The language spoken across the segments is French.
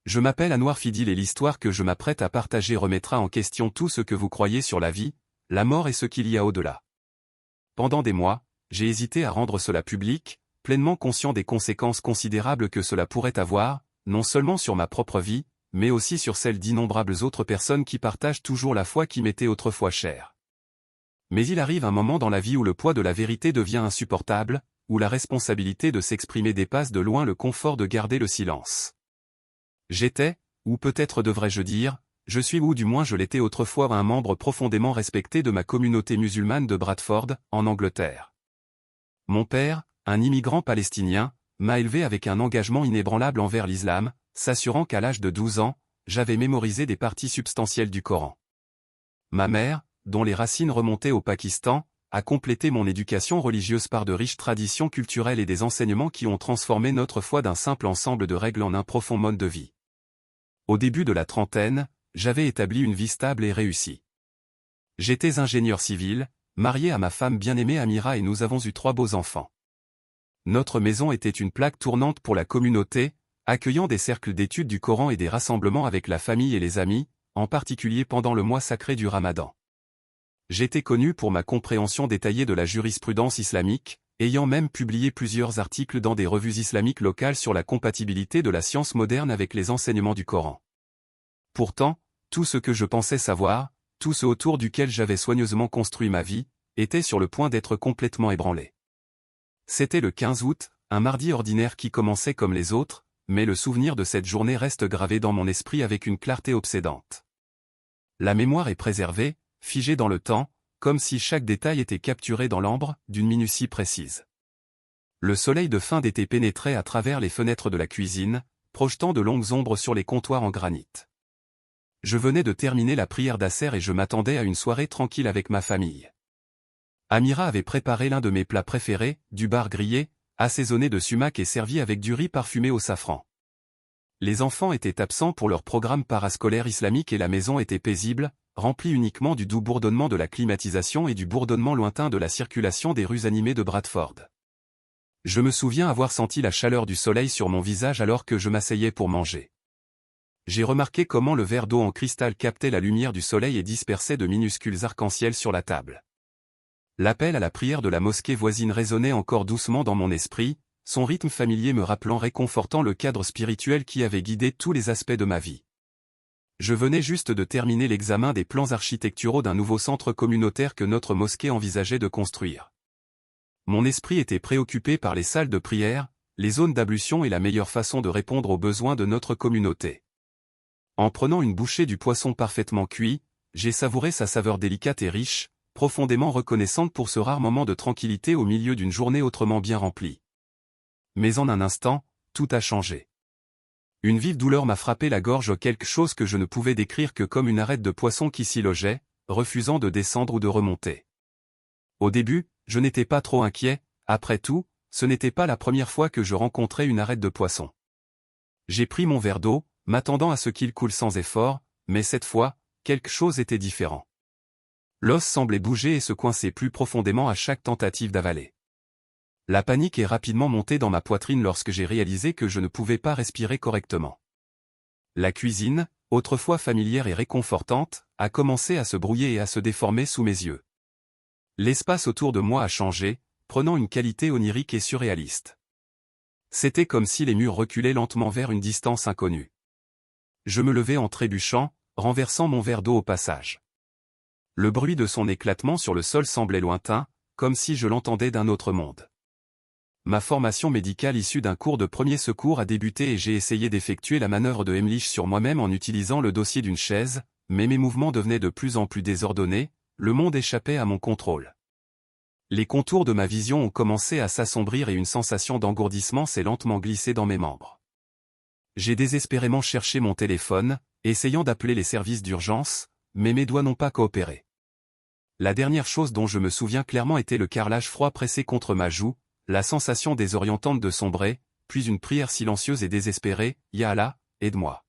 Je m'appelle Anouar Fidil et l'histoire que je m'apprête à partager remettra en question tout ce que vous croyez sur la vie, la mort et ce qu'il y a au-delà. Pendant des mois, j'ai hésité à rendre cela public, pleinement conscient des conséquences considérables que cela pourrait avoir, non seulement sur ma propre vie, mais aussi sur celle d'innombrables autres personnes qui partagent toujours la foi qui m'était autrefois chère. Mais il arrive un moment dans la vie où le poids de la vérité devient insupportable, où la responsabilité de s'exprimer dépasse de loin le confort de garder le silence. J'étais, ou peut-être devrais-je dire, je suis ou du moins je l'étais autrefois un membre profondément respecté de ma communauté musulmane de Bradford, en Angleterre. Mon père, un immigrant palestinien, m'a élevé avec un engagement inébranlable envers l'islam, s'assurant qu'à l'âge de 12 ans, j'avais mémorisé des parties substantielles du Coran. Ma mère, dont les racines remontaient au Pakistan, a complété mon éducation religieuse par de riches traditions culturelles et des enseignements qui ont transformé notre foi d'un simple ensemble de règles en un profond mode de vie. Au début de la trentaine, j'avais établi une vie stable et réussie. J'étais ingénieur civil, marié à ma femme bien-aimée Amira et nous avons eu 3 beaux enfants. Notre maison était une plaque tournante pour la communauté, accueillant des cercles d'études du Coran et des rassemblements avec la famille et les amis, en particulier pendant le mois sacré du Ramadan. J'étais connu pour ma compréhension détaillée de la jurisprudence islamique, ayant même publié plusieurs articles dans des revues islamiques locales sur la compatibilité de la science moderne avec les enseignements du Coran. Pourtant, tout ce que je pensais savoir, tout ce autour duquel j'avais soigneusement construit ma vie, était sur le point d'être complètement ébranlé. C'était le 15 août, un mardi ordinaire qui commençait comme les autres, mais le souvenir de cette journée reste gravé dans mon esprit avec une clarté obsédante. La mémoire est préservée, figée dans le temps, comme si chaque détail était capturé dans l'ambre, d'une minutie précise. Le soleil de fin d'été pénétrait à travers les fenêtres de la cuisine, projetant de longues ombres sur les comptoirs en granit. Je venais de terminer la prière d'Asser et je m'attendais à une soirée tranquille avec ma famille. Amira avait préparé l'un de mes plats préférés, du bar grillé, assaisonné de sumac et servi avec du riz parfumé au safran. Les enfants étaient absents pour leur programme parascolaire islamique et la maison était paisible, remplie uniquement du doux bourdonnement de la climatisation et du bourdonnement lointain de la circulation des rues animées de Bradford. Je me souviens avoir senti la chaleur du soleil sur mon visage alors que je m'asseyais pour manger. J'ai remarqué comment le verre d'eau en cristal captait la lumière du soleil et dispersait de minuscules arcs-en-ciel sur la table. L'appel à la prière de la mosquée voisine résonnait encore doucement dans mon esprit, son rythme familier me rappelant réconfortant le cadre spirituel qui avait guidé tous les aspects de ma vie. Je venais juste de terminer l'examen des plans architecturaux d'un nouveau centre communautaire que notre mosquée envisageait de construire. Mon esprit était préoccupé par les salles de prière, les zones d'ablution et la meilleure façon de répondre aux besoins de notre communauté. En prenant une bouchée du poisson parfaitement cuit, j'ai savouré sa saveur délicate et riche, profondément reconnaissante pour ce rare moment de tranquillité au milieu d'une journée autrement bien remplie. Mais en un instant, tout a changé. Une vive douleur m'a frappé la gorge, quelque chose que je ne pouvais décrire que comme une arête de poisson qui s'y logeait, refusant de descendre ou de remonter. Au début, je n'étais pas trop inquiet, après tout, ce n'était pas la première fois que je rencontrais une arête de poisson. J'ai pris mon verre d'eau, m'attendant à ce qu'il coule sans effort, mais cette fois, quelque chose était différent. L'os semblait bouger et se coincer plus profondément à chaque tentative d'avaler. La panique est rapidement montée dans ma poitrine lorsque j'ai réalisé que je ne pouvais pas respirer correctement. La cuisine, autrefois familière et réconfortante, a commencé à se brouiller et à se déformer sous mes yeux. L'espace autour de moi a changé, prenant une qualité onirique et surréaliste. C'était comme si les murs reculaient lentement vers une distance inconnue. Je me levai en trébuchant, renversant mon verre d'eau au passage. Le bruit de son éclatement sur le sol semblait lointain, comme si je l'entendais d'un autre monde. Ma formation médicale issue d'un cours de premier secours a débuté et j'ai essayé d'effectuer la manœuvre de Heimlich sur moi-même en utilisant le dossier d'une chaise, mais mes mouvements devenaient de plus en plus désordonnés, le monde échappait à mon contrôle. Les contours de ma vision ont commencé à s'assombrir et une sensation d'engourdissement s'est lentement glissée dans mes membres. J'ai désespérément cherché mon téléphone, essayant d'appeler les services d'urgence, mais mes doigts n'ont pas coopéré. La dernière chose dont je me souviens clairement était le carrelage froid pressé contre ma joue, la sensation désorientante de sombrer, puis une prière silencieuse et désespérée, « Ya Allah, aide-moi ».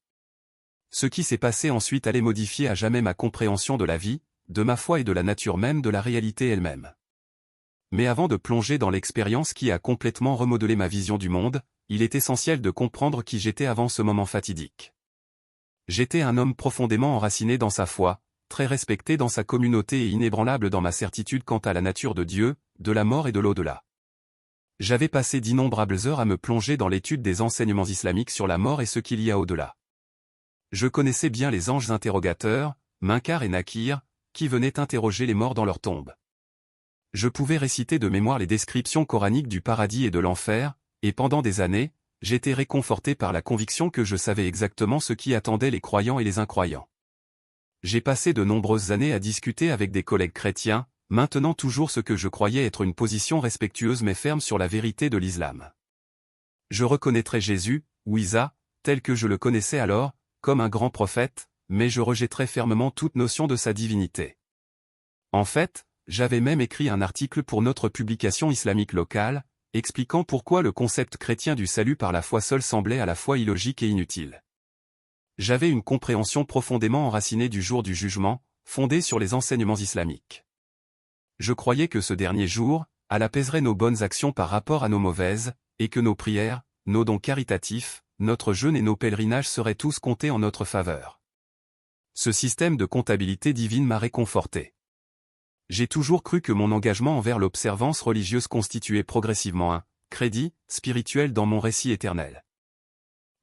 Ce qui s'est passé ensuite allait modifier à jamais ma compréhension de la vie, de ma foi et de la nature même de la réalité elle-même. Mais avant de plonger dans l'expérience qui a complètement remodelé ma vision du monde, il est essentiel de comprendre qui j'étais avant ce moment fatidique. J'étais un homme profondément enraciné dans sa foi, très respecté dans sa communauté et inébranlable dans ma certitude quant à la nature de Dieu, de la mort et de l'au-delà. J'avais passé d'innombrables heures à me plonger dans l'étude des enseignements islamiques sur la mort et ce qu'il y a au-delà. Je connaissais bien les anges interrogateurs, Munkar et Nakir, qui venaient interroger les morts dans leur tombe. Je pouvais réciter de mémoire les descriptions coraniques du paradis et de l'enfer, et pendant des années, j'étais réconforté par la conviction que je savais exactement ce qui attendait les croyants et les incroyants. J'ai passé de nombreuses années à discuter avec des collègues chrétiens, maintenant toujours ce que je croyais être une position respectueuse mais ferme sur la vérité de l'islam. Je reconnaîtrais Jésus, ou Isa, tel que je le connaissais alors, comme un grand prophète, mais je rejetterais fermement toute notion de sa divinité. En fait, j'avais même écrit un article pour notre publication islamique locale, expliquant pourquoi le concept chrétien du salut par la foi seule semblait à la fois illogique et inutile. J'avais une compréhension profondément enracinée du jour du jugement, fondée sur les enseignements islamiques. Je croyais que ce dernier jour, elle apaiserait nos bonnes actions par rapport à nos mauvaises, et que nos prières, nos dons caritatifs, notre jeûne et nos pèlerinages seraient tous comptés en notre faveur. Ce système de comptabilité divine m'a réconforté. J'ai toujours cru que mon engagement envers l'observance religieuse constituait progressivement un crédit spirituel dans mon récit éternel.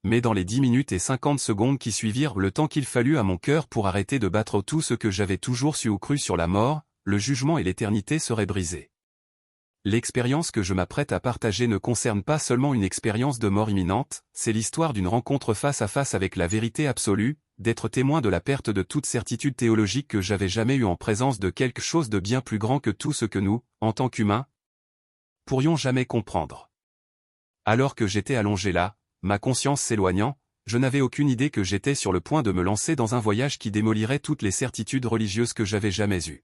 Mais dans les 10 minutes et 50 secondes qui suivirent le temps qu'il fallut à mon cœur pour arrêter de battre tout ce que j'avais toujours su ou cru sur la mort, le jugement et l'éternité seraient brisés. L'expérience que je m'apprête à partager ne concerne pas seulement une expérience de mort imminente, c'est l'histoire d'une rencontre face à face avec la vérité absolue, d'être témoin de la perte de toute certitude théologique que j'avais jamais eue en présence de quelque chose de bien plus grand que tout ce que nous, en tant qu'humains, pourrions jamais comprendre. Alors que j'étais allongé là, ma conscience s'éloignant, je n'avais aucune idée que j'étais sur le point de me lancer dans un voyage qui démolirait toutes les certitudes religieuses que j'avais jamais eues.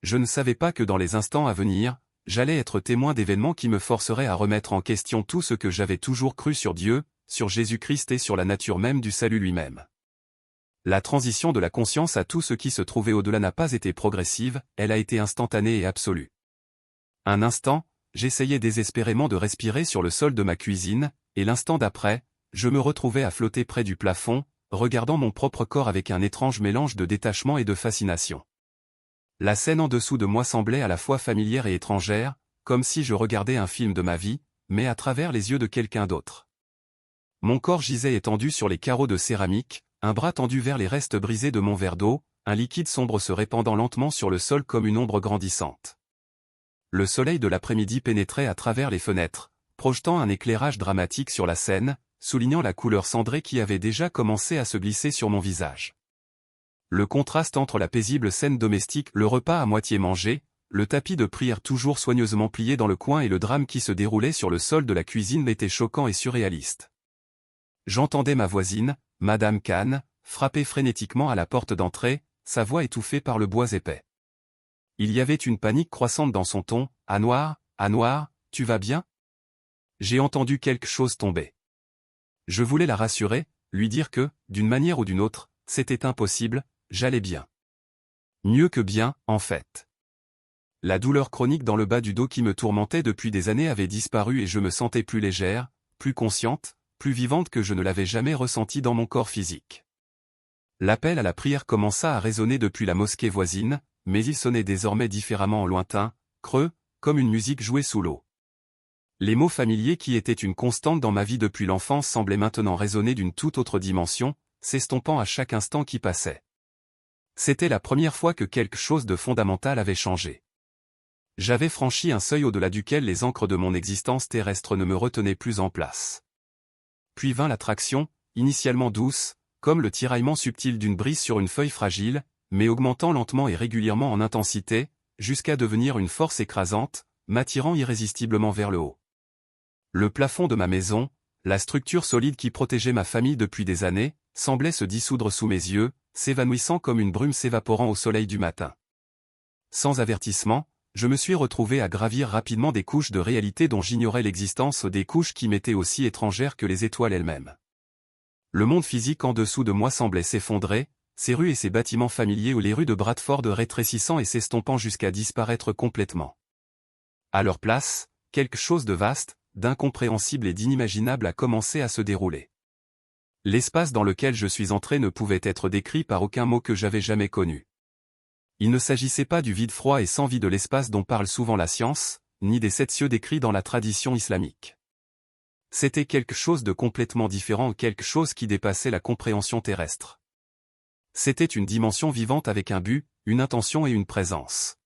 Je ne savais pas que dans les instants à venir, j'allais être témoin d'événements qui me forceraient à remettre en question tout ce que j'avais toujours cru sur Dieu, sur Jésus-Christ et sur la nature même du salut lui-même. La transition de la conscience à tout ce qui se trouvait au-delà n'a pas été progressive, elle a été instantanée et absolue. Un instant, j'essayais désespérément de respirer sur le sol de ma cuisine, et l'instant d'après, je me retrouvais à flotter près du plafond, regardant mon propre corps avec un étrange mélange de détachement et de fascination. La scène en dessous de moi semblait à la fois familière et étrangère, comme si je regardais un film de ma vie, mais à travers les yeux de quelqu'un d'autre. Mon corps gisait étendu sur les carreaux de céramique, un bras tendu vers les restes brisés de mon verre d'eau, un liquide sombre se répandant lentement sur le sol comme une ombre grandissante. Le soleil de l'après-midi pénétrait à travers les fenêtres, projetant un éclairage dramatique sur la scène, soulignant la couleur cendrée qui avait déjà commencé à se glisser sur mon visage. Le contraste entre la paisible scène domestique, le repas à moitié mangé, le tapis de prière toujours soigneusement plié dans le coin et le drame qui se déroulait sur le sol de la cuisine était choquant et surréaliste. J'entendais ma voisine, Madame Khan, frapper frénétiquement à la porte d'entrée, sa voix étouffée par le bois épais. Il y avait une panique croissante dans son ton. « Anouar, tu vas bien ?» J'ai entendu quelque chose tomber. Je voulais la rassurer, lui dire que, d'une manière ou d'une autre, c'était impossible, j'allais bien. Mieux que bien, en fait. La douleur chronique dans le bas du dos qui me tourmentait depuis des années avait disparu et je me sentais plus légère, plus consciente, plus vivante que je ne l'avais jamais ressenti dans mon corps physique. L'appel à la prière commença à résonner depuis la mosquée voisine, mais il sonnait désormais différemment en lointain, creux, comme une musique jouée sous l'eau. Les mots familiers qui étaient une constante dans ma vie depuis l'enfance semblaient maintenant résonner d'une toute autre dimension, s'estompant à chaque instant qui passait. C'était la première fois que quelque chose de fondamental avait changé. J'avais franchi un seuil au-delà duquel les ancres de mon existence terrestre ne me retenaient plus en place. Puis vint l'attraction, initialement douce, comme le tiraillement subtil d'une brise sur une feuille fragile, mais augmentant lentement et régulièrement en intensité, jusqu'à devenir une force écrasante, m'attirant irrésistiblement vers le haut. Le plafond de ma maison, la structure solide qui protégeait ma famille depuis des années, semblait se dissoudre sous mes yeux, s'évanouissant comme une brume s'évaporant au soleil du matin. Sans avertissement, je me suis retrouvé à gravir rapidement des couches de réalité dont j'ignorais l'existence, des couches qui m'étaient aussi étrangères que les étoiles elles-mêmes. Le monde physique en dessous de moi semblait s'effondrer, ces rues et ces bâtiments familiers ou les rues de Bradford rétrécissant et s'estompant jusqu'à disparaître complètement. À leur place, quelque chose de vaste, d'incompréhensible et d'inimaginable a commencé à se dérouler. L'espace dans lequel je suis entré ne pouvait être décrit par aucun mot que j'avais jamais connu. Il ne s'agissait pas du vide froid et sans vie de l'espace dont parle souvent la science, ni des 7 cieux décrits dans la tradition islamique. C'était quelque chose de complètement différent, quelque chose qui dépassait la compréhension terrestre. C'était une dimension vivante avec un but, une intention et une présence.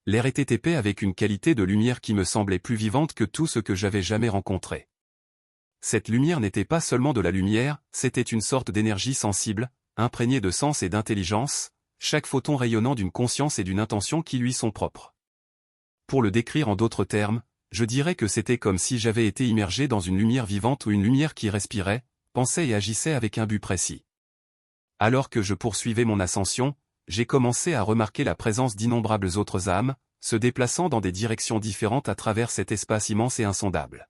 L'air était épais avec une qualité de lumière qui me semblait plus vivante que tout ce que j'avais jamais rencontré. Cette lumière n'était pas seulement de la lumière, c'était une sorte d'énergie sensible, imprégnée de sens et d'intelligence, chaque photon rayonnant d'une conscience et d'une intention qui lui sont propres. Pour le décrire en d'autres termes, je dirais que c'était comme si j'avais été immergé dans une lumière vivante ou une lumière qui respirait, pensait et agissait avec un but précis. Alors que je poursuivais mon ascension, j'ai commencé à remarquer la présence d'innombrables autres âmes, se déplaçant dans des directions différentes à travers cet espace immense et insondable.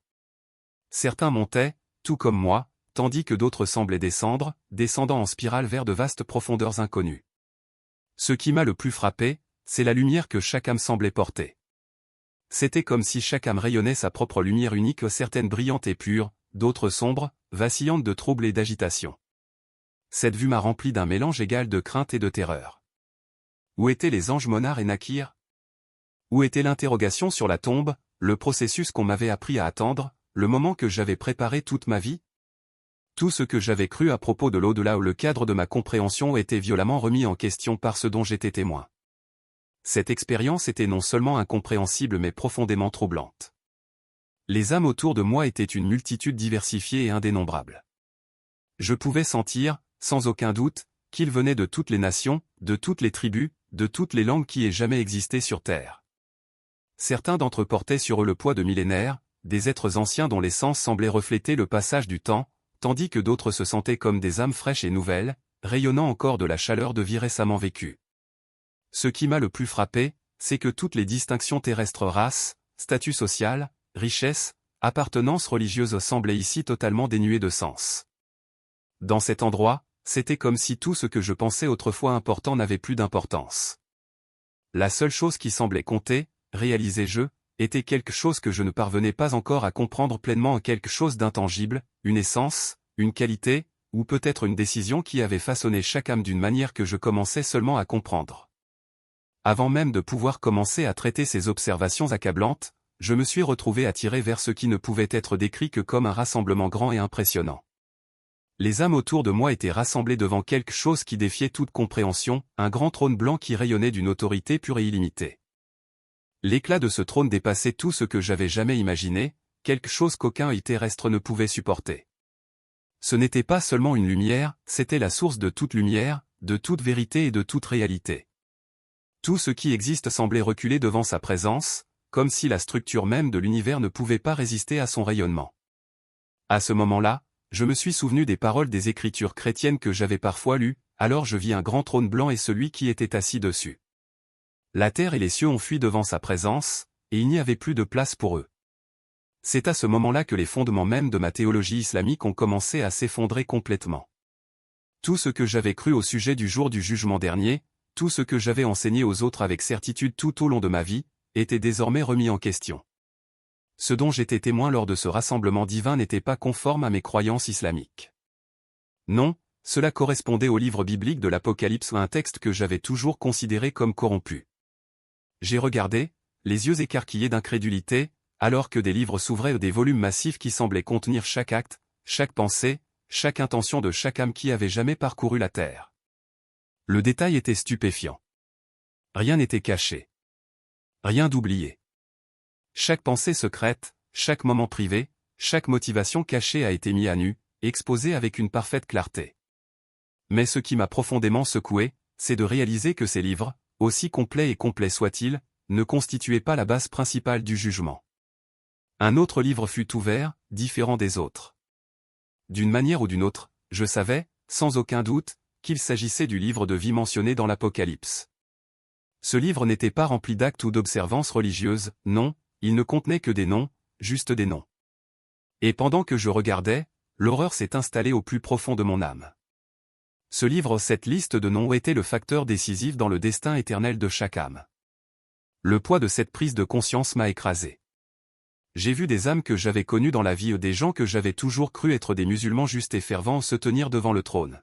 Certains montaient, tout comme moi, tandis que d'autres semblaient descendre, descendant en spirale vers de vastes profondeurs inconnues. Ce qui m'a le plus frappé, c'est la lumière que chaque âme semblait porter. C'était comme si chaque âme rayonnait sa propre lumière unique, certaines brillantes et pures, d'autres sombres, vacillantes de trouble et d'agitation. Cette vue m'a rempli d'un mélange égal de crainte et de terreur. Où étaient les anges Monar et Nakir? Où était l'interrogation sur la tombe, le processus qu'on m'avait appris à attendre, le moment que j'avais préparé toute ma vie? Tout ce que j'avais cru à propos de l'au-delà ou le cadre de ma compréhension était violemment remis en question par ce dont j'étais témoin. Cette expérience était non seulement incompréhensible mais profondément troublante. Les âmes autour de moi étaient une multitude diversifiée et indénombrable. Je pouvais sentir, sans aucun doute, qu'ils venaient de toutes les nations, de toutes les tribus, de toutes les langues qui aient jamais existé sur Terre. Certains d'entre eux portaient sur eux le poids de millénaires, des êtres anciens dont les sens semblaient refléter le passage du temps, tandis que d'autres se sentaient comme des âmes fraîches et nouvelles, rayonnant encore de la chaleur de vie récemment vécue. Ce qui m'a le plus frappé, c'est que toutes les distinctions terrestres, race, statut social, richesse, appartenance religieuse semblaient ici totalement dénuées de sens. Dans cet endroit, c'était comme si tout ce que je pensais autrefois important n'avait plus d'importance. La seule chose qui semblait compter, réalisais-je, était quelque chose que je ne parvenais pas encore à comprendre pleinement, quelque chose d'intangible, une essence, une qualité, ou peut-être une décision qui avait façonné chaque âme d'une manière que je commençais seulement à comprendre. Avant même de pouvoir commencer à traiter ces observations accablantes, je me suis retrouvé attiré vers ce qui ne pouvait être décrit que comme un rassemblement grand et impressionnant. Les âmes autour de moi étaient rassemblées devant quelque chose qui défiait toute compréhension, un grand trône blanc qui rayonnait d'une autorité pure et illimitée. L'éclat de ce trône dépassait tout ce que j'avais jamais imaginé, quelque chose qu'aucun œil terrestre ne pouvait supporter. Ce n'était pas seulement une lumière, c'était la source de toute lumière, de toute vérité et de toute réalité. Tout ce qui existe semblait reculer devant sa présence, comme si la structure même de l'univers ne pouvait pas résister à son rayonnement. À ce moment-là, je me suis souvenu des paroles des Écritures chrétiennes que j'avais parfois lues, alors je vis un grand trône blanc et celui qui était assis dessus. La terre et les cieux ont fui devant sa présence, et il n'y avait plus de place pour eux. C'est à ce moment-là que les fondements même de ma théologie islamique ont commencé à s'effondrer complètement. Tout ce que j'avais cru au sujet du jour du jugement dernier, tout ce que j'avais enseigné aux autres avec certitude tout au long de ma vie, était désormais remis en question. Ce dont j'étais témoin lors de ce rassemblement divin n'était pas conforme à mes croyances islamiques. Non, cela correspondait au livre biblique de l'Apocalypse, un texte que j'avais toujours considéré comme corrompu. J'ai regardé, les yeux écarquillés d'incrédulité, alors que des livres s'ouvraient, des volumes massifs qui semblaient contenir chaque acte, chaque pensée, chaque intention de chaque âme qui avait jamais parcouru la terre. Le détail était stupéfiant. Rien n'était caché. Rien d'oublié. Chaque pensée secrète, chaque moment privé, chaque motivation cachée a été mis à nu, exposé avec une parfaite clarté. Mais ce qui m'a profondément secoué, c'est de réaliser que ces livres, aussi complets et complets soient-ils, ne constituaient pas la base principale du jugement. Un autre livre fut ouvert, différent des autres. D'une manière ou d'une autre, je savais, sans aucun doute, qu'il s'agissait du livre de vie mentionné dans l'Apocalypse. Ce livre n'était pas rempli d'actes ou d'observances religieuses, non, il ne contenait que des noms, juste des noms. Et pendant que je regardais, l'horreur s'est installée au plus profond de mon âme. Ce livre, cette liste de noms était le facteur décisif dans le destin éternel de chaque âme. Le poids de cette prise de conscience m'a écrasé. J'ai vu des âmes que j'avais connues dans la vie des gens que j'avais toujours cru être des musulmans justes et fervents se tenir devant le trône.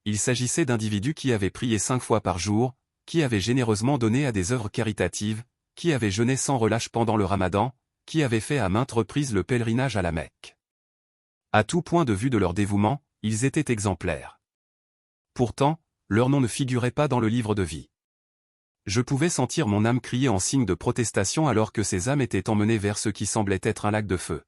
Il s'agissait d'individus qui avaient prié 5 fois par jour, qui avaient généreusement donné à des œuvres caritatives, qui avaient jeûné sans relâche pendant le Ramadan, qui avaient fait à maintes reprises le pèlerinage à la Mecque. À tout point de vue de leur dévouement, ils étaient exemplaires. Pourtant, leur nom ne figurait pas dans le livre de vie. Je pouvais sentir mon âme crier en signe de protestation alors que ces âmes étaient emmenées vers ce qui semblait être un lac de feu.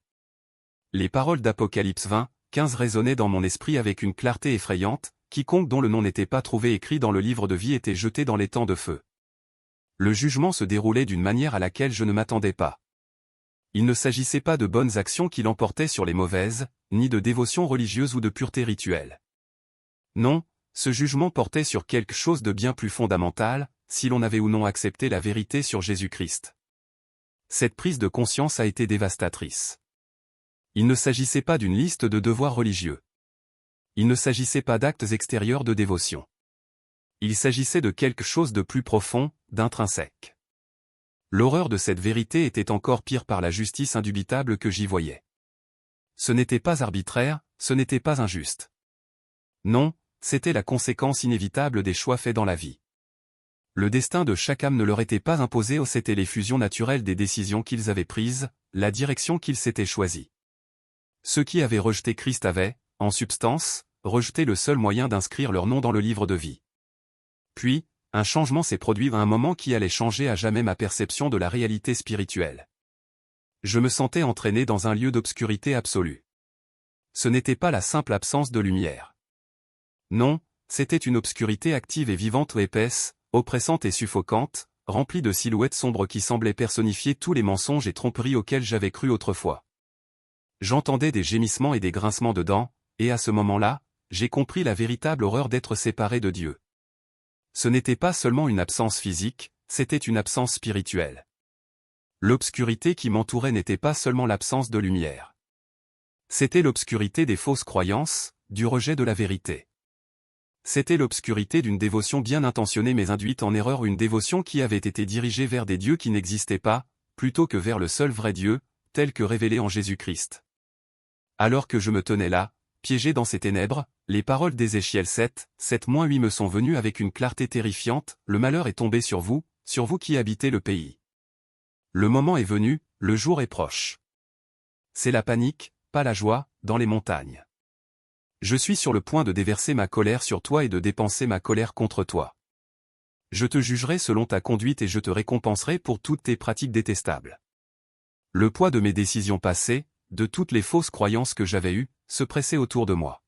Les paroles d'Apocalypse 20, 15 résonnaient dans mon esprit avec une clarté effrayante, quiconque dont le nom n'était pas trouvé écrit dans le livre de vie était jeté dans l'étang de feu. Le jugement se déroulait d'une manière à laquelle je ne m'attendais pas. Il ne s'agissait pas de bonnes actions qui l'emportaient sur les mauvaises, ni de dévotion religieuse ou de pureté rituelle. Non, ce jugement portait sur quelque chose de bien plus fondamental, si l'on avait ou non accepté la vérité sur Jésus-Christ. Cette prise de conscience a été dévastatrice. Il ne s'agissait pas d'une liste de devoirs religieux. Il ne s'agissait pas d'actes extérieurs de dévotion. Il s'agissait de quelque chose de plus profond, d'intrinsèque. L'horreur de cette vérité était encore pire par la justice indubitable que j'y voyais. Ce n'était pas arbitraire, ce n'était pas injuste. Non, c'était la conséquence inévitable des choix faits dans la vie. Le destin de chaque âme ne leur était pas imposé, c'était l'effusion naturelle des décisions qu'ils avaient prises, la direction qu'ils s'étaient choisie. Ceux qui avaient rejeté Christ avaient, en substance, rejeté le seul moyen d'inscrire leur nom dans le livre de vie. Puis, un changement s'est produit à un moment qui allait changer à jamais ma perception de la réalité spirituelle. Je me sentais entraîné dans un lieu d'obscurité absolue. Ce n'était pas la simple absence de lumière. Non, c'était une obscurité active et vivante ou épaisse, oppressante et suffocante, remplie de silhouettes sombres qui semblaient personnifier tous les mensonges et tromperies auxquels j'avais cru autrefois. J'entendais des gémissements et des grincements de dents, et à ce moment-là, j'ai compris la véritable horreur d'être séparé de Dieu. Ce n'était pas seulement une absence physique, c'était une absence spirituelle. L'obscurité qui m'entourait n'était pas seulement l'absence de lumière. C'était l'obscurité des fausses croyances, du rejet de la vérité. C'était l'obscurité d'une dévotion bien intentionnée mais induite en erreur, une dévotion qui avait été dirigée vers des dieux qui n'existaient pas, plutôt que vers le seul vrai Dieu, tel que révélé en Jésus-Christ. Alors que je me tenais là, piégé dans ces ténèbres, les paroles d'Ézéchiel 7:8 me sont venues avec une clarté terrifiante, le malheur est tombé sur vous qui habitez le pays. Le moment est venu, le jour est proche. C'est la panique, pas la joie, dans les montagnes. Je suis sur le point de déverser ma colère sur toi et de dépenser ma colère contre toi. Je te jugerai selon ta conduite et je te récompenserai pour toutes tes pratiques détestables. Le poids de mes décisions passées, de toutes les fausses croyances que j'avais eues, se pressait autour de moi.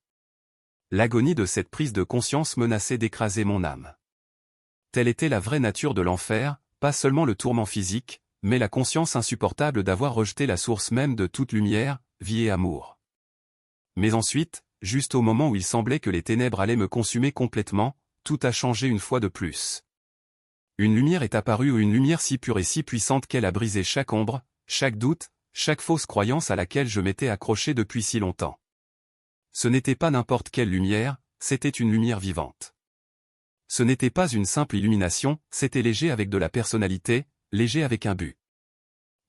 L'agonie de cette prise de conscience menaçait d'écraser mon âme. Telle était la vraie nature de l'enfer, pas seulement le tourment physique, mais la conscience insupportable d'avoir rejeté la source même de toute lumière, vie et amour. Mais ensuite, juste au moment où il semblait que les ténèbres allaient me consumer complètement, tout a changé une fois de plus. Une lumière est apparue, une lumière si pure et si puissante qu'elle a brisé chaque ombre, chaque doute, chaque fausse croyance à laquelle je m'étais accroché depuis si longtemps. Ce n'était pas n'importe quelle lumière, c'était une lumière vivante. Ce n'était pas une simple illumination, c'était léger avec de la personnalité, léger avec un but.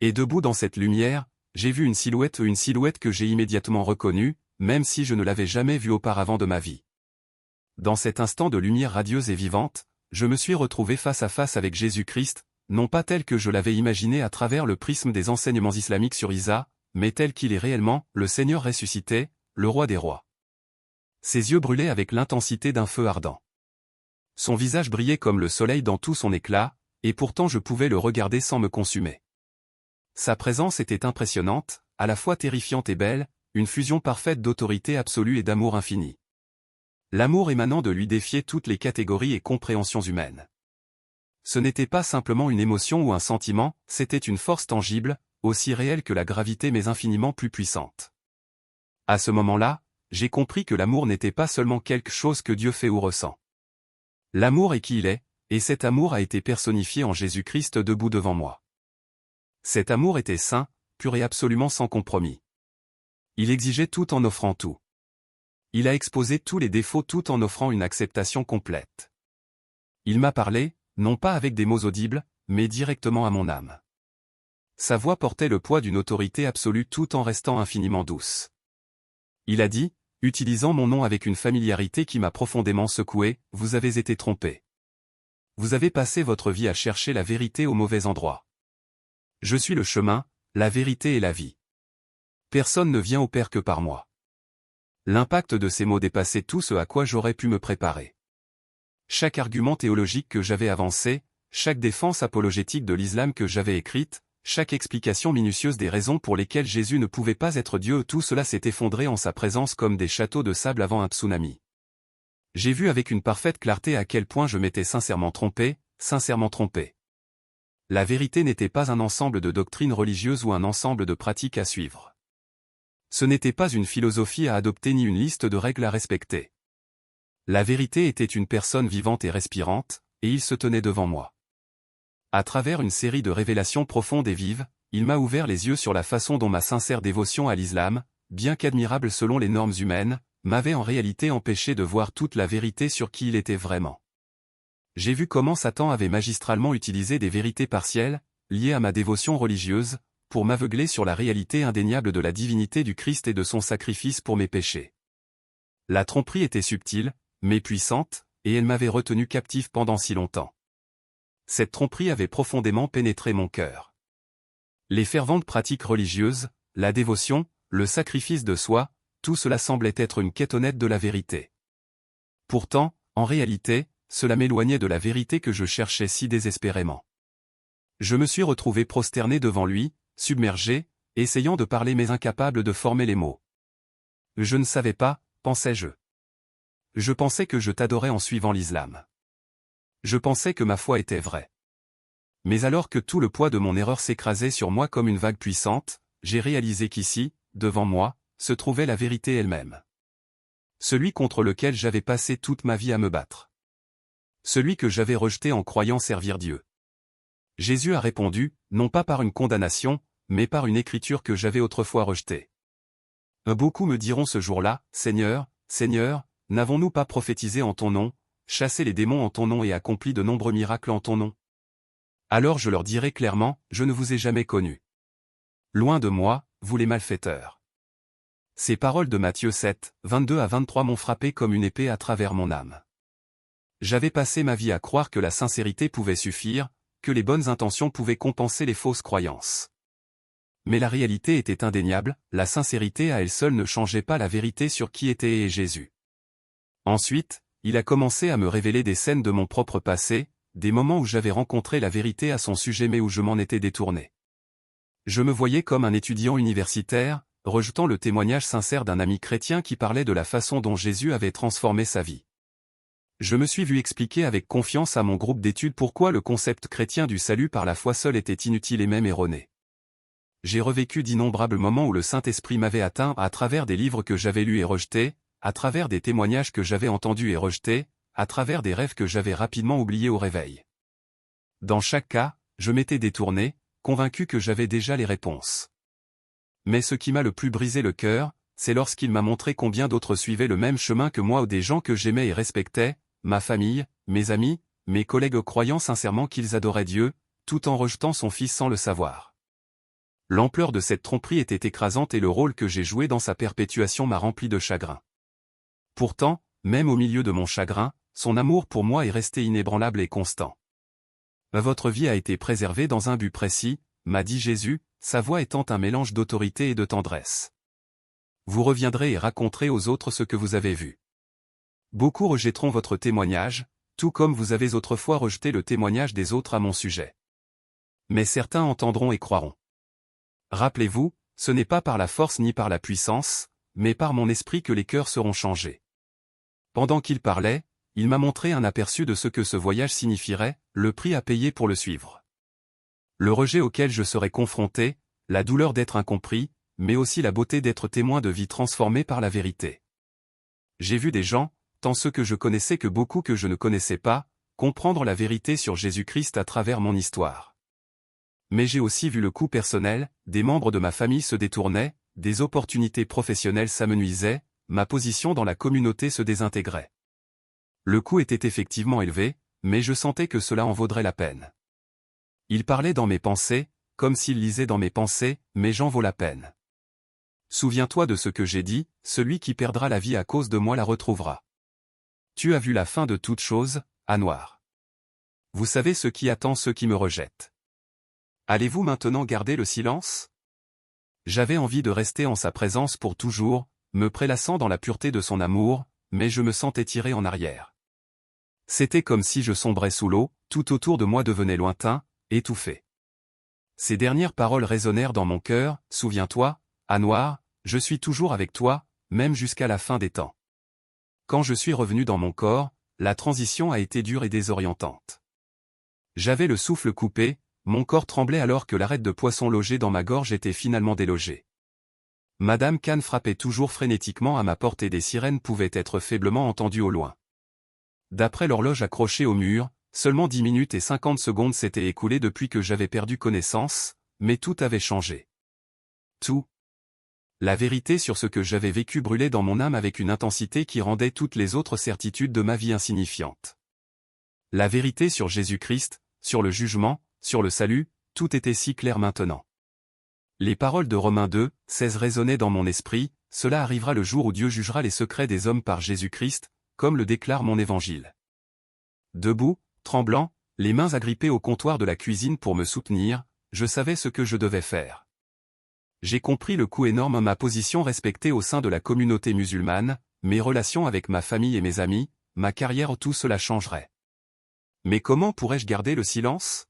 Et debout dans cette lumière, j'ai vu une silhouette que j'ai immédiatement reconnue, même si je ne l'avais jamais vue auparavant de ma vie. Dans cet instant de lumière radieuse et vivante, je me suis retrouvé face à face avec Jésus-Christ, non pas tel que je l'avais imaginé à travers le prisme des enseignements islamiques sur Isa, mais tel qu'il est réellement, le Seigneur ressuscité, le roi des rois. Ses yeux brûlaient avec l'intensité d'un feu ardent. Son visage brillait comme le soleil dans tout son éclat, et pourtant je pouvais le regarder sans me consumer. Sa présence était impressionnante, à la fois terrifiante et belle, une fusion parfaite d'autorité absolue et d'amour infini. L'amour émanant de lui défiait toutes les catégories et compréhensions humaines. Ce n'était pas simplement une émotion ou un sentiment, c'était une force tangible, aussi réelle que la gravité mais infiniment plus puissante. À ce moment-là, j'ai compris que l'amour n'était pas seulement quelque chose que Dieu fait ou ressent. L'amour est qui il est, et cet amour a été personnifié en Jésus-Christ debout devant moi. Cet amour était saint, pur et absolument sans compromis. Il exigeait tout en offrant tout. Il a exposé tous les défauts tout en offrant une acceptation complète. Il m'a parlé, non pas avec des mots audibles, mais directement à mon âme. Sa voix portait le poids d'une autorité absolue tout en restant infiniment douce. Il a dit, utilisant mon nom avec une familiarité qui m'a profondément secoué, « Vous avez été trompé. Vous avez passé votre vie à chercher la vérité au mauvais endroit. Je suis le chemin, la vérité et la vie. Personne ne vient au Père que par moi. » L'impact de ces mots dépassait tout ce à quoi j'aurais pu me préparer. Chaque argument théologique que j'avais avancé, chaque défense apologétique de l'islam que j'avais écrite, chaque explication minutieuse des raisons pour lesquelles Jésus ne pouvait pas être Dieu, tout cela s'est effondré en sa présence comme des châteaux de sable avant un tsunami. J'ai vu avec une parfaite clarté à quel point je m'étais sincèrement trompé, sincèrement trompé. La vérité n'était pas un ensemble de doctrines religieuses ou un ensemble de pratiques à suivre. Ce n'était pas une philosophie à adopter ni une liste de règles à respecter. La vérité était une personne vivante et respirante, et il se tenait devant moi. À travers une série de révélations profondes et vives, il m'a ouvert les yeux sur la façon dont ma sincère dévotion à l'islam, bien qu'admirable selon les normes humaines, m'avait en réalité empêché de voir toute la vérité sur qui il était vraiment. J'ai vu comment Satan avait magistralement utilisé des vérités partielles, liées à ma dévotion religieuse, pour m'aveugler sur la réalité indéniable de la divinité du Christ et de son sacrifice pour mes péchés. La tromperie était subtile, mais puissante, et elle m'avait retenu captif pendant si longtemps. Cette tromperie avait profondément pénétré mon cœur. Les ferventes pratiques religieuses, la dévotion, le sacrifice de soi, tout cela semblait être une quête honnête de la vérité. Pourtant, en réalité, cela m'éloignait de la vérité que je cherchais si désespérément. Je me suis retrouvé prosterné devant lui, submergé, essayant de parler mais incapable de former les mots. Je ne savais pas, pensais-je. Je pensais que je t'adorais en suivant l'islam. Je pensais que ma foi était vraie. Mais alors que tout le poids de mon erreur s'écrasait sur moi comme une vague puissante, j'ai réalisé qu'ici, devant moi, se trouvait la vérité elle-même. Celui contre lequel j'avais passé toute ma vie à me battre. Celui que j'avais rejeté en croyant servir Dieu. Jésus a répondu, non pas par une condamnation, mais par une écriture que j'avais autrefois rejetée. Beaucoup me diront ce jour-là, « Seigneur, Seigneur, n'avons-nous pas prophétisé en ton nom, chassé les démons en ton nom et accompli de nombreux miracles en ton nom ?» Alors je leur dirai clairement, « Je ne vous ai jamais connus. Loin de moi, vous les malfaiteurs. » Ces paroles de Matthieu 7, 22 à 23 m'ont frappé comme une épée à travers mon âme. J'avais passé ma vie à croire que la sincérité pouvait suffire, que les bonnes intentions pouvaient compenser les fausses croyances. Mais la réalité était indéniable, la sincérité à elle seule ne changeait pas la vérité sur qui était Jésus. Ensuite, il a commencé à me révéler des scènes de mon propre passé, des moments où j'avais rencontré la vérité à son sujet mais où je m'en étais détourné. Je me voyais comme un étudiant universitaire, rejetant le témoignage sincère d'un ami chrétien qui parlait de la façon dont Jésus avait transformé sa vie. Je me suis vu expliquer avec confiance à mon groupe d'études pourquoi le concept chrétien du salut par la foi seule était inutile et même erroné. J'ai revécu d'innombrables moments où le Saint-Esprit m'avait atteint à travers des livres que j'avais lus et rejetés, à travers des témoignages que j'avais entendus et rejetés, à travers des rêves que j'avais rapidement oubliés au réveil. Dans chaque cas, je m'étais détourné, convaincu que j'avais déjà les réponses. Mais ce qui m'a le plus brisé le cœur, c'est lorsqu'il m'a montré combien d'autres suivaient le même chemin que moi ou des gens que j'aimais et respectais, ma famille, mes amis, mes collègues croyant sincèrement qu'ils adoraient Dieu, tout en rejetant son Fils sans le savoir. L'ampleur de cette tromperie était écrasante et le rôle que j'ai joué dans sa perpétuation m'a rempli de chagrin. Pourtant, même au milieu de mon chagrin, son amour pour moi est resté inébranlable et constant. Votre vie a été préservée dans un but précis, m'a dit Jésus, sa voix étant un mélange d'autorité et de tendresse. Vous reviendrez et raconterez aux autres ce que vous avez vu. Beaucoup rejetteront votre témoignage, tout comme vous avez autrefois rejeté le témoignage des autres à mon sujet. Mais certains entendront et croiront. Rappelez-vous, ce n'est pas par la force ni par la puissance, mais par mon esprit que les cœurs seront changés. Pendant qu'il parlait, il m'a montré un aperçu de ce que ce voyage signifierait, le prix à payer pour le suivre. Le rejet auquel je serais confronté, la douleur d'être incompris, mais aussi la beauté d'être témoin de vie transformée par la vérité. J'ai vu des gens, tant ceux que je connaissais que beaucoup que je ne connaissais pas, comprendre la vérité sur Jésus-Christ à travers mon histoire. Mais j'ai aussi vu le coût personnel, des membres de ma famille se détournaient, des opportunités professionnelles s'amenuisaient, ma position dans la communauté se désintégrait. Le coût était effectivement élevé, mais je sentais que cela en vaudrait la peine. Il parlait dans mes pensées, comme s'il lisait dans mes pensées, mais j'en vaut la peine. Souviens-toi de ce que j'ai dit, celui qui perdra la vie à cause de moi la retrouvera. Tu as vu la fin de toute chose, Anouar. Vous savez ce qui attend ceux qui me rejettent. Allez-vous maintenant garder le silence? J'avais envie de rester en sa présence pour toujours, me prélassant dans la pureté de son amour, mais je me sentais tiré en arrière. C'était comme si je sombrais sous l'eau, tout autour de moi devenait lointain, étouffé. Ces dernières paroles résonnèrent dans mon cœur, souviens-toi, Anouar, je suis toujours avec toi, même jusqu'à la fin des temps. Quand je suis revenu dans mon corps, la transition a été dure et désorientante. J'avais le souffle coupé, mon corps tremblait alors que l'arête de poisson logée dans ma gorge était finalement délogée. Madame Khan frappait toujours frénétiquement à ma porte et des sirènes pouvaient être faiblement entendues au loin. D'après l'horloge accrochée au mur, seulement 10 minutes et 50 secondes s'étaient écoulées depuis que j'avais perdu connaissance, mais tout avait changé. Tout. La vérité sur ce que j'avais vécu brûlait dans mon âme avec une intensité qui rendait toutes les autres certitudes de ma vie insignifiantes. La vérité sur Jésus-Christ, sur le jugement, sur le salut, tout était si clair maintenant. Les paroles de Romains 2, 16 résonnaient dans mon esprit, cela arrivera le jour où Dieu jugera les secrets des hommes par Jésus-Christ, comme le déclare mon évangile. Debout, tremblant, les mains agrippées au comptoir de la cuisine pour me soutenir, je savais ce que je devais faire. J'ai compris le coût énorme à ma position respectée au sein de la communauté musulmane, mes relations avec ma famille et mes amis, ma carrière, tout cela changerait. Mais comment pourrais-je garder le silence?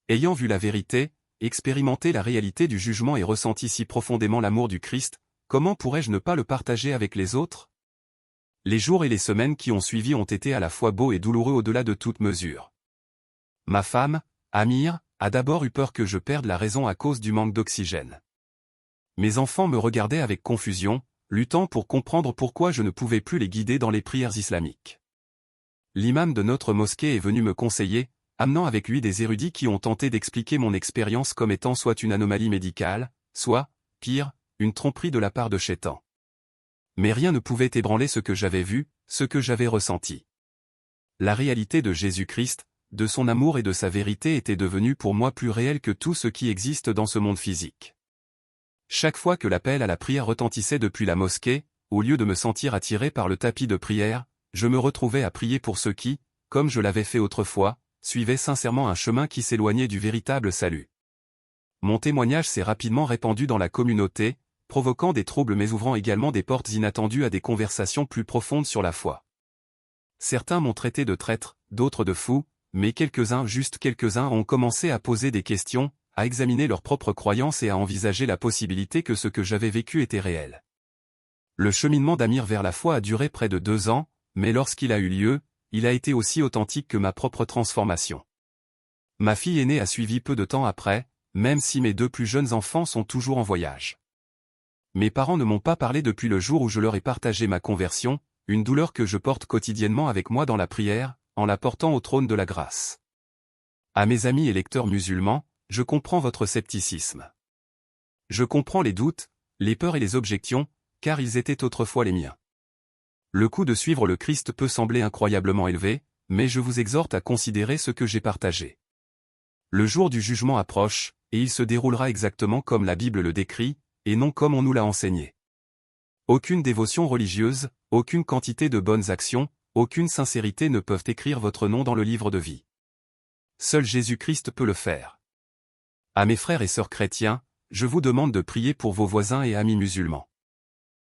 Ayant vu la vérité, expérimenté la réalité du jugement et ressenti si profondément l'amour du Christ, comment pourrais-je ne pas le partager avec les autres? Les jours et les semaines qui ont suivi ont été à la fois beaux et douloureux au-delà de toute mesure. Ma femme, Amir, a d'abord eu peur que je perde la raison à cause du manque d'oxygène. Mes enfants me regardaient avec confusion, luttant pour comprendre pourquoi je ne pouvais plus les guider dans les prières islamiques. L'imam de notre mosquée est venu me conseiller, amenant avec lui des érudits qui ont tenté d'expliquer mon expérience comme étant soit une anomalie médicale, soit, pire, une tromperie de la part de Shaitan. Mais rien ne pouvait ébranler ce que j'avais vu, ce que j'avais ressenti. La réalité de Jésus-Christ, de son amour et de sa vérité était devenue pour moi plus réelle que tout ce qui existe dans ce monde physique. Chaque fois que l'appel à la prière retentissait depuis la mosquée, au lieu de me sentir attiré par le tapis de prière, je me retrouvais à prier pour ceux qui, comme je l'avais fait autrefois, suivaient sincèrement un chemin qui s'éloignait du véritable salut. Mon témoignage s'est rapidement répandu dans la communauté, provoquant des troubles mais ouvrant également des portes inattendues à des conversations plus profondes sur la foi. Certains m'ont traité de traître, d'autres de fou, mais quelques-uns, juste quelques-uns, ont commencé à poser des questions, à examiner leurs propres croyances et à envisager la possibilité que ce que j'avais vécu était réel. Le cheminement d'Amir vers la foi a duré près de 2 ans, mais lorsqu'il a eu lieu, il a été aussi authentique que ma propre transformation. Ma fille aînée a suivi peu de temps après, même si mes 2 plus jeunes enfants sont toujours en voyage. Mes parents ne m'ont pas parlé depuis le jour où je leur ai partagé ma conversion, une douleur que je porte quotidiennement avec moi dans la prière, en la portant au trône de la grâce. À mes amis et lecteurs musulmans, je comprends votre scepticisme. Je comprends les doutes, les peurs et les objections, car ils étaient autrefois les miens. Le coût de suivre le Christ peut sembler incroyablement élevé, mais je vous exhorte à considérer ce que j'ai partagé. Le jour du jugement approche, et il se déroulera exactement comme la Bible le décrit, et non comme on nous l'a enseigné. Aucune dévotion religieuse, aucune quantité de bonnes actions, aucune sincérité ne peuvent écrire votre nom dans le livre de vie. Seul Jésus-Christ peut le faire. À mes frères et sœurs chrétiens, je vous demande de prier pour vos voisins et amis musulmans.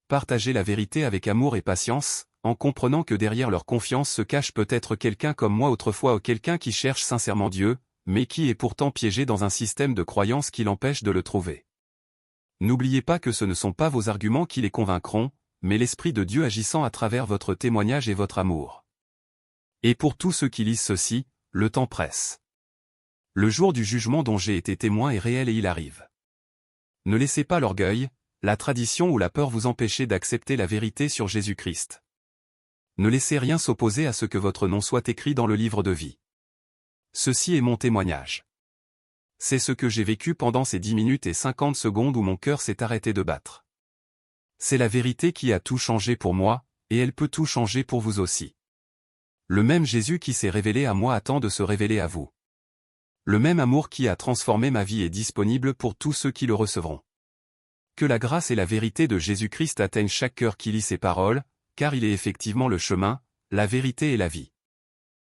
Partagez la vérité avec amour et patience, en comprenant que derrière leur confiance se cache peut-être quelqu'un comme moi autrefois ou quelqu'un qui cherche sincèrement Dieu, mais qui est pourtant piégé dans un système de croyances qui l'empêche de le trouver. N'oubliez pas que ce ne sont pas vos arguments qui les convaincront, mais l'Esprit de Dieu agissant à travers votre témoignage et votre amour. Et pour tous ceux qui lisent ceci, le temps presse. Le jour du jugement dont j'ai été témoin est réel et il arrive. Ne laissez pas l'orgueil, la tradition ou la peur vous empêcher d'accepter la vérité sur Jésus-Christ. Ne laissez rien s'opposer à ce que votre nom soit écrit dans le livre de vie. Ceci est mon témoignage. C'est ce que j'ai vécu pendant ces 10 minutes et 50 secondes où mon cœur s'est arrêté de battre. C'est la vérité qui a tout changé pour moi, et elle peut tout changer pour vous aussi. Le même Jésus qui s'est révélé à moi attend de se révéler à vous. Le même amour qui a transformé ma vie est disponible pour tous ceux qui le recevront. Que la grâce et la vérité de Jésus-Christ atteignent chaque cœur qui lit ces paroles, car il est effectivement le chemin, la vérité et la vie.